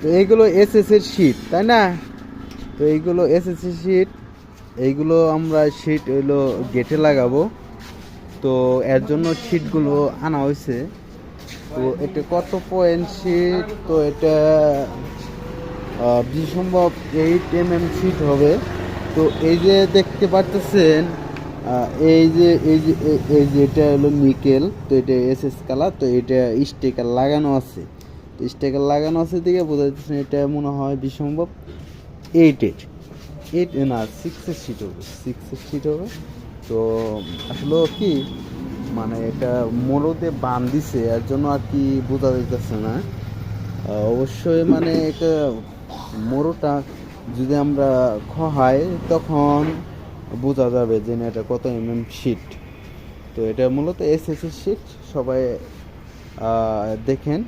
তো এইগুলো এসএস এর শীট, তাই না? তো এইগুলো এসএস এর শীট, এইগুলো আমরা শীট হইলো গেটে লাগাবো। তো এর জন্য শীটগুলো আনা হয়েছে। তো এটা কত পয়েন্ট শীট? তো এটা বেশি সম্ভব 8 mm শীট হবে। তো এই যে দেখতে পারতেছেন, এই যে এটা হলো নিকেল, তো এটা এসএস কালার, তো এটা স্টিকার লাগানো আছে। তো স্টিকার লাগানো আছে দিকে বোঝা যাচ্ছে এটা মনে হয় বেশি সম্ভব 8 না 6 এর শীট হবে, 6 এর শীট হবে। তো আসলে কি মানে এটা মোড়তে বান দিছে, এর জন্য আর কি বোঝা যাইতেছে না। অবশ্যই মানে এটা মোড়টা যদি আমরা খহাই তখন বোঝা যাবে যে না এটা কত শীট। তো এটা মূলত এসএস এর শীট, সবাই দেখেন।